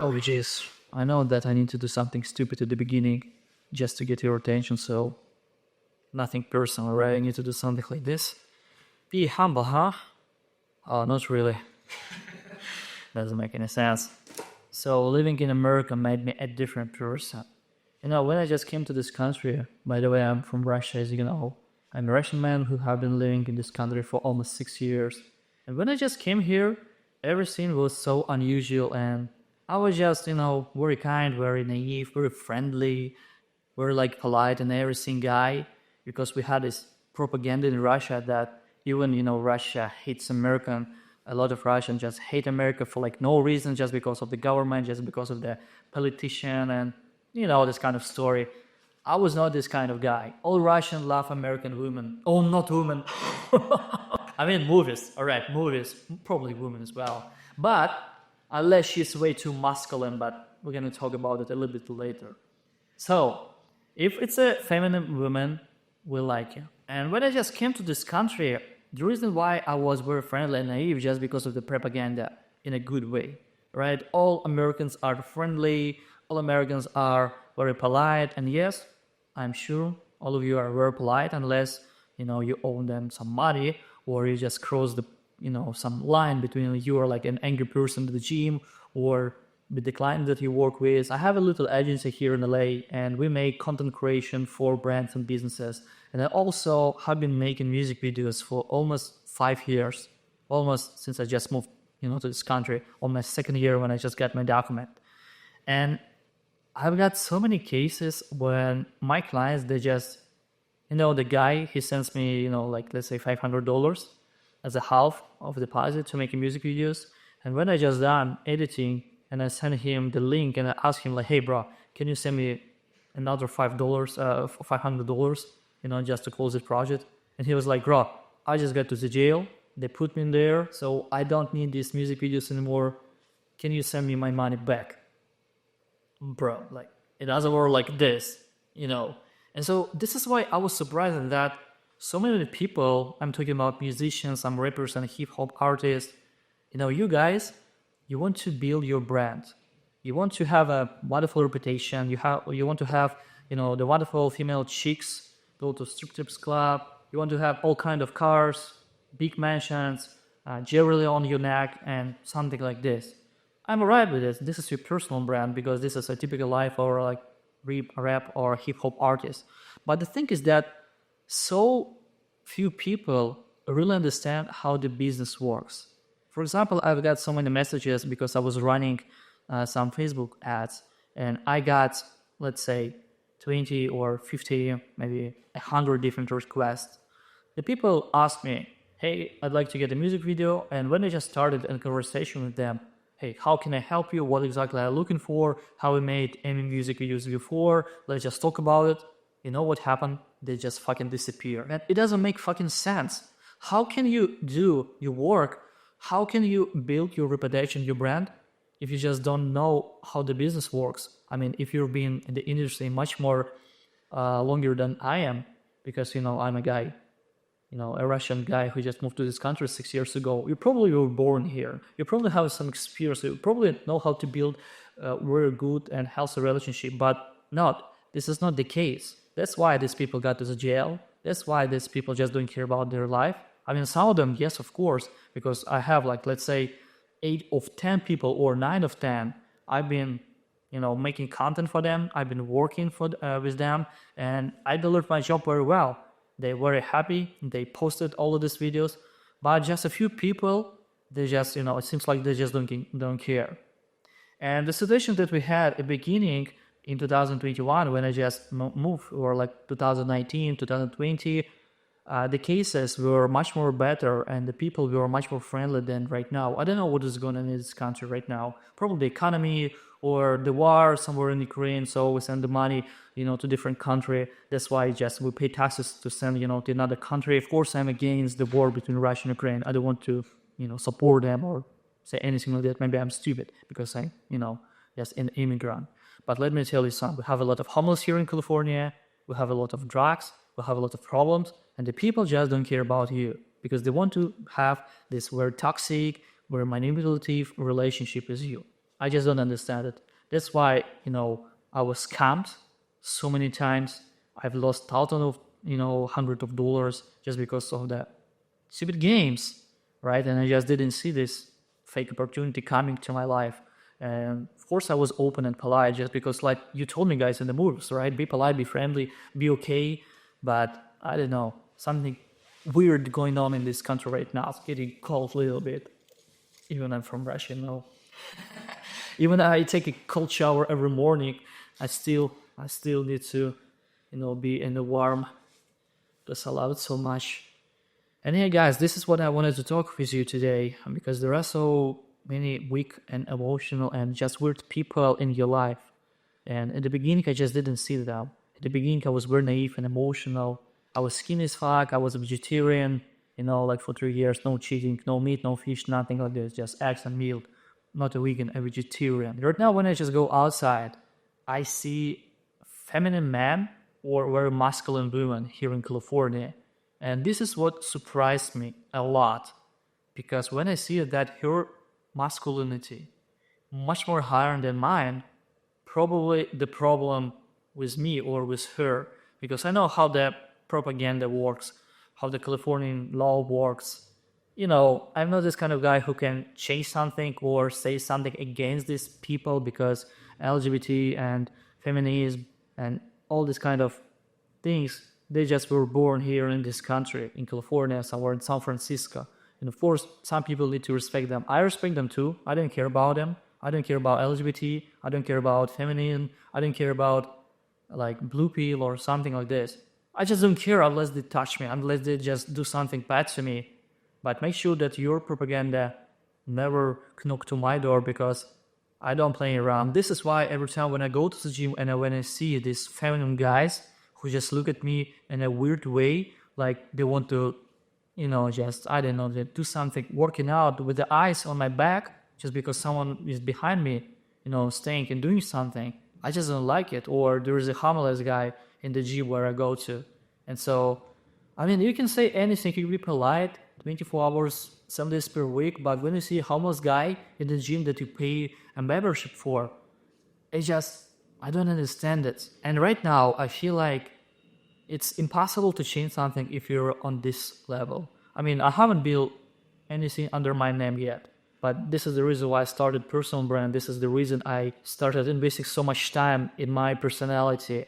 Oh, jeez. I know that I need to do something stupid at the beginning just to get your attention, so nothing personal, right? I need to do something like this. Be humble, huh? Oh, not really. Doesn't make any sense. So living in America made me a different person. When I just came to this country, by the way, I'm from Russia, as you know. I'm a Russian man who have been living in this country for almost 6 years. And when I just came here, everything was so unusual and I was just, very kind, very naive, very friendly, very like polite and everything guy because we had this propaganda in Russia that even, Russia hates American. A lot of Russians just hate America for like no reason, just because of the government, just because of the politician and, this kind of story. I was not this kind of guy. All Russians love American women. Oh, not women. I mean movies. All right, movies. Probably women as well. But unless she's way too masculine, but we're going to talk about it a little bit later. So, if it's a feminine woman, we like it. And when I just came to this country, the reason why I was very friendly and naive just because of the propaganda in a good way, right? All Americans are friendly, all Americans are very polite, and yes, I'm sure all of you are very polite unless, you owe them some money or you just cross the, some line between you are like an angry person at the gym or with the client that you work with. I have a little agency here in LA and we make content creation for brands and businesses. And I also have been making music videos for almost 5 years, almost since I just moved, to this country, on my second year when I just got my document. And I've got so many cases when my clients, they just, the guy, he sends me, like let's say $500 as a half of deposit to make music videos. And when I just done editing and I send him the link and I ask him like, hey bro, can you send me another $500, just to close this project? And he was like, bro, I just got to the jail. They put me in there. So I don't need these music videos anymore. Can you send me my money back? Bro, like it doesn't work like this, And so this is why I was surprised that so many people, I'm talking about musicians, some rappers and hip hop artists, you guys, you want to build your brand. You want to have a wonderful reputation. You want to have, the wonderful female chicks go to striptease club. You want to have all kind of cars, big mansions, jewelry on your neck, and something like this. I'm alright with this. This is your personal brand because this is a typical life or like rap or hip hop artist. But the thing is that so few people really understand how the business works. For example, I've got so many messages because I was running some Facebook ads and I got, let's say, 20 or 50, maybe 100 different requests. The people asked me, hey, I'd like to get a music video. And when I just started a conversation with them, hey, how can I help you? What exactly are you looking for? How we made any music videos before? Let's just talk about it. You know what happened? They just fucking disappear. And it doesn't make fucking sense. How can you do your work? How can you build your reputation, your brand, if you just don't know how the business works? I mean, if you've been in the industry much more longer than I am, because, I'm a guy, a Russian guy who just moved to this country 6 years ago. You probably were born here. You probably have some experience. You probably know how to build a very good and healthy relationship, but this is not the case. That's why these people got to the jail. That's why these people just don't care about their life. I mean, some of them, yes, of course, because I have like, let's say 8 of 10 people or 9 of 10. I've been, making content for them. I've been working with them and I delivered my job very well. They're very happy. They posted all of these videos, but just a few people, they just, it seems like they just don't care. And the situation that we had at the beginning in 2021, when I just moved, or like 2019, 2020, the cases were much more better and the people were much more friendly than right now. I don't know what is going on in this country right now. Probably the economy or the war somewhere in Ukraine. So we send the money, to different country. That's why just we pay taxes to send, to another country. Of course, I'm against the war between Russia and Ukraine. I don't want to, support them or say anything like that. Maybe I'm stupid because I'm, just an immigrant. But let me tell you something. We have a lot of homeless here in California. We have a lot of drugs. We have a lot of problems. And the people just don't care about you because they want to have this very toxic, very manipulative relationship with you. I just don't understand it. That's why, I was scammed so many times. I've lost thousands of, hundreds of dollars just because of the stupid games, right? And I just didn't see this fake opportunity coming to my life. And of course, I was open and polite just because, like you told me, guys, in the movies, right? Be polite, be friendly, be okay. But I don't know, something weird going on in this country right now. It's getting cold a little bit. Even I'm from Russia, Even I take a cold shower every morning, I still need to, be in the warm because I love it so much. And yeah, guys, this is what I wanted to talk with you today because there are so many weak and emotional and just weird people in your life. And in the beginning, I just didn't see them. At the beginning, I was very naive and emotional. I was skinny as fuck. I was a vegetarian, like for 3 years, no cheating, no meat, no fish, nothing like this, just eggs and milk. Not a vegan, a vegetarian. Right now, when I just go outside, I see feminine men or very masculine women here in California. And this is what surprised me a lot. Because when I see that her masculinity much more higher than mine, probably the problem with me or with her, because I know how the propaganda works, how the Californian law works. I'm not this kind of guy who can change something or say something against these people because LGBT and feminism and all this kind of things, they just were born here in this country, in California, somewhere in San Francisco. And of course, some people need to respect them. I respect them too. I don't care about them. I don't care about LGBT. I don't care about feminism. I don't care about like blue pill or something like this. I just don't care unless they touch me, unless they just do something bad to me. But make sure that your propaganda never knock to my door because I don't play around. This is why every time when I go to the gym and when I see these feminine guys who just look at me in a weird way, like they want to, just, I don't know, they do something, working out with the eyes on my back just because someone is behind me, staying and doing something. I just don't like it. Or there is a homeless guy in the gym where I go to. And so, you can say anything, you can be polite, 24 hours, 7 days per week, but when you see a homeless guy in the gym that you pay a membership for, I don't understand it. And right now, I feel like it's impossible to change something if you're on this level. I haven't built anything under my name yet, but this is the reason why I started personal brand. This is the reason I started investing so much time in my personality,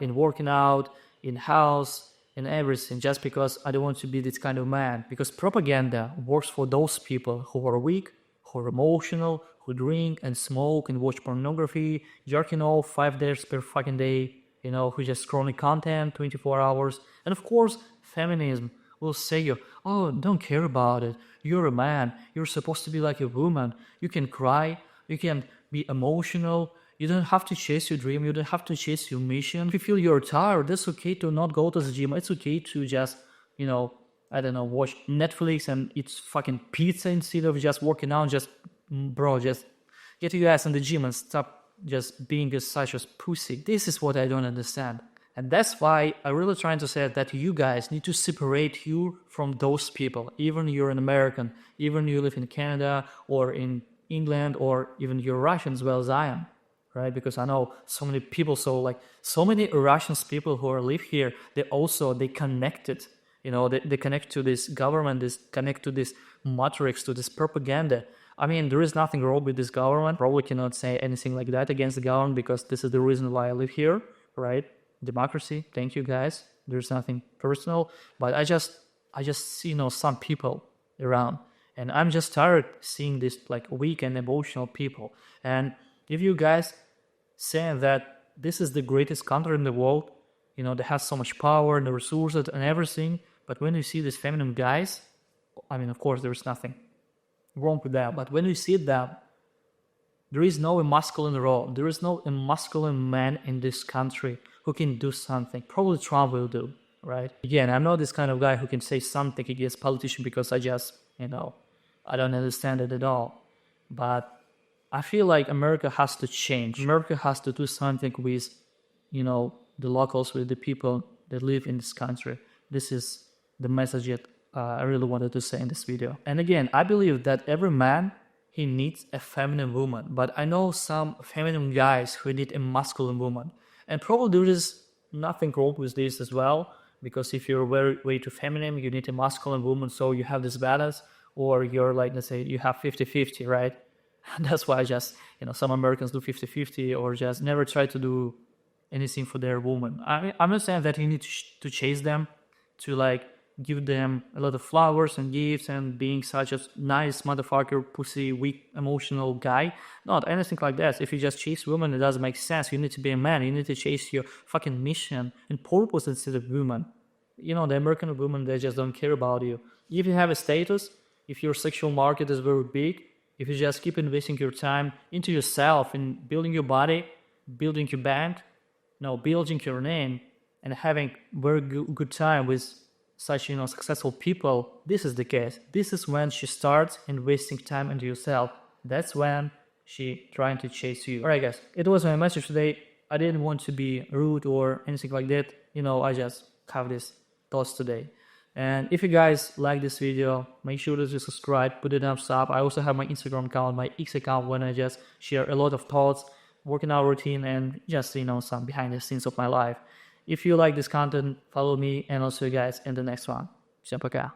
in working out, in house, in everything, just because I don't want to be this kind of man. Because propaganda works for those people who are weak, who are emotional, who drink and smoke and watch pornography, jerking off 5 days per fucking day, who just scrolling content 24 hours. And of course, feminism will say you, oh, don't care about it. You're a man. You're supposed to be like a woman. You can cry. You can be emotional. You don't have to chase your dream. You don't have to chase your mission. If you feel you're tired, it's okay to not go to the gym. It's okay to just, watch Netflix and eat fucking pizza instead of just working out. Just get your ass in the gym and stop just being such a pussy. This is what I don't understand. And that's why I'm really trying to say that you guys need to separate you from those people. Even you're an American, even you live in Canada or in England, or even you're Russian as well as I am. Right? Because I know so many people, so many Russian people who live here, they connected, they connect to this government, they connect to this matrix, to this propaganda. There is nothing wrong with this government. Probably cannot say anything like that against the government because this is the reason why I live here, right? Democracy. Thank you, guys. There's nothing personal, but I just see, some people around, and I'm just tired seeing this weak and emotional people. And if you guys saying that this is the greatest country in the world, that has so much power and the resources and everything, but when you see these feminine guys, of course there's nothing wrong with that, but when you see that, there is no masculine role, there is no masculine man in this country who can do something. Probably Trump will do, right? Again, I'm not this kind of guy who can say something against politicians because I just, I don't understand it at all. But I feel like America has to change. America has to do something with, the locals, with the people that live in this country. This is the message that I really wanted to say in this video. And again, I believe that every man he needs a feminine woman. But I know some feminine guys who need a masculine woman. And probably there is nothing wrong with this as well, because if you're way too feminine, you need a masculine woman, so you have this balance, or you're like, let's say you have 50-50, right? That's why just, some Americans do 50-50 or just never try to do anything for their woman. I'm not saying that you need to chase them, to like give them a lot of flowers and gifts and being such a nice motherfucker, pussy, weak, emotional guy. Not anything like that. If you just chase women, it doesn't make sense. You need to be a man. You need to chase your fucking mission and purpose instead of women. The American women, they just don't care about you. If you have a status, if your sexual market is very big, if you just keep investing your time into yourself and building your body, building your band, building your name, and having very good time with such successful people, this is the case. This is when she starts investing time into yourself. That's when she trying to chase you. Alright guys, it was my message today. I didn't want to be rude or anything like that. I just have this thoughts today. And if you guys like this video, make sure to subscribe, put a thumbs up. I also have my Instagram account, my X account, when I just share a lot of thoughts, working out routine, and just some behind the scenes of my life. If you like this content, follow me, and I'll see you guys in the next one. Всем пока.